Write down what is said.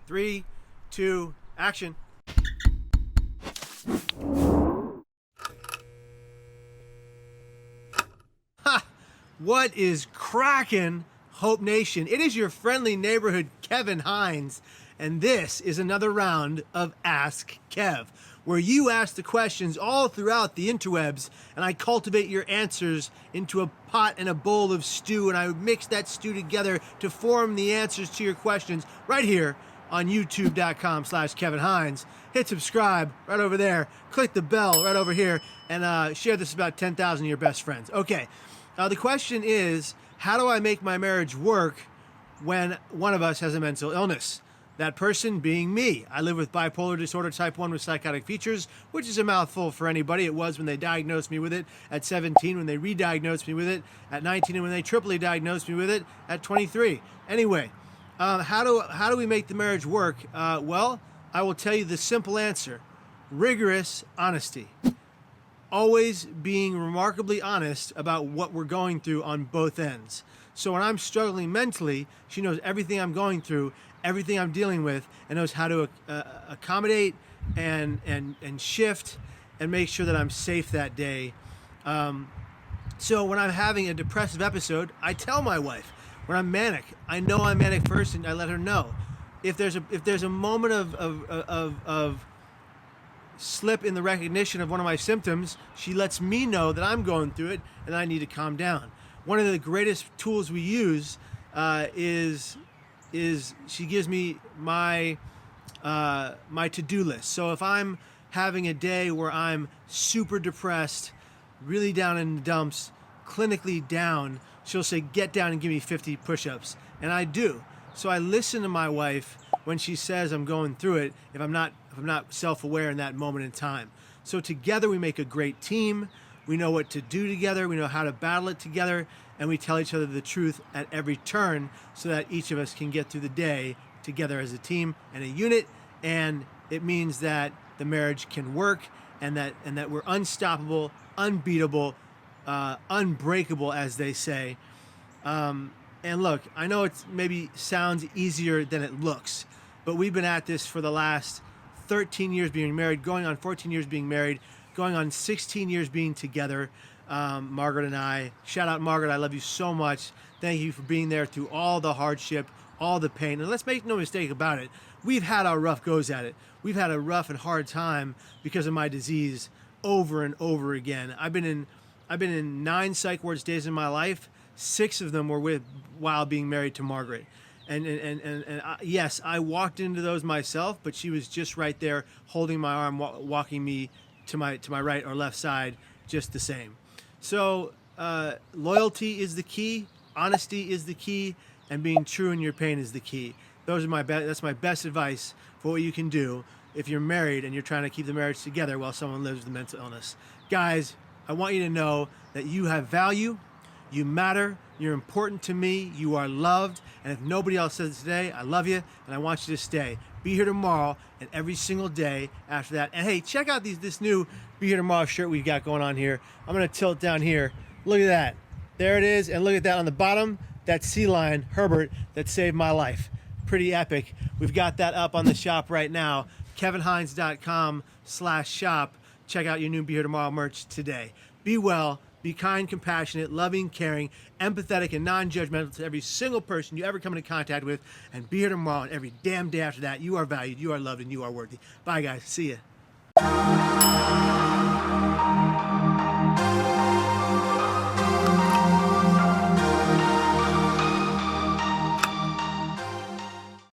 3, 2, action. Ha! What is crackin', Hope Nation? It is your friendly neighborhood Kevin Hines, and this is another round of Ask Kev, where you ask the questions all throughout the interwebs, and I cultivate your answers into a pot and a bowl of stew, and I mix that stew together to form the answers to your questions right here on youtube.com/Kevin Hines. Hit subscribe right over there, click the bell right over here, and share this with about 10,000 of your best friends. Okay, the question is, how do I make my marriage work when one of us has a mental illness? That person being me. I live with bipolar disorder type 1 with psychotic features, which is a mouthful for anybody. It was when they diagnosed me with it at 17, when they re-diagnosed me with it at 19, and when they triply diagnosed me with it at 23. Anyway, how do we make the marriage work? Well, I will tell you the simple answer. Rigorous honesty. Always being remarkably honest about what we're going through on both ends. So when I'm struggling mentally, she knows everything I'm going through, everything I'm dealing with, and knows how to accommodate and shift and make sure that I'm safe that day. So when I'm having a depressive episode, I tell my wife. When I'm manic, I know I'm manic first, and I let her know. If there's a moment of slip in the recognition of one of my symptoms, she lets me know that I'm going through it and I need to calm down. One of the greatest tools we use is she gives me my to-do list. So if I'm having a day where I'm super depressed, really down in the dumps, clinically down, she'll say, get down and give me 50 push-ups. And I do. So I listen to my wife when she says I'm going through it, if I'm not self-aware in that moment in time. So together we make a great team. We know what to do together. We know how to battle it together. And we tell each other the truth at every turn so that each of us can get through the day together as a team and a unit. And it means that the marriage can work and that we're unstoppable, unbeatable, unbreakable, as they say. And look, I know it maybe sounds easier than it looks, but we've been at this for the last 13 years being married, going on 14 years being married, going on 16 years being together, Margaret and I. Shout out, Margaret, I love you so much. Thank you for being there through all the hardship, all the pain. And let's make no mistake about it, we've had our rough goes at it. We've had a rough and hard time because of my disease over and over again. I've been in 9 psych ward stays in my life. 6 of them were while being married to Margaret. And yes, I walked into those myself, but she was just right there holding my arm, walking me to my right or left side just the same. So loyalty is the key, honesty is the key, and being true in your pain is the key. That's my best advice for what you can do if you're married and you're trying to keep the marriage together while someone lives with a mental illness. Guys, I want you to know that you have value. You matter, you're important to me, you are loved, and if nobody else says it today, I love you, and I want you to stay. Be here tomorrow and every single day after that. And hey, check out this new Be Here Tomorrow shirt we've got going on here. I'm gonna tilt down here. Look at that. There it is, and look at that on the bottom, that sea lion, Herbert, that saved my life. Pretty epic. We've got that up on the shop right now, kevinhines.com/shop. Check out your new Be Here Tomorrow merch today. Be well. Be kind, compassionate, loving, caring, empathetic, and non-judgmental to every single person you ever come into contact with. And be here tomorrow and every damn day after that. You are valued, you are loved, and you are worthy. Bye, guys. See ya.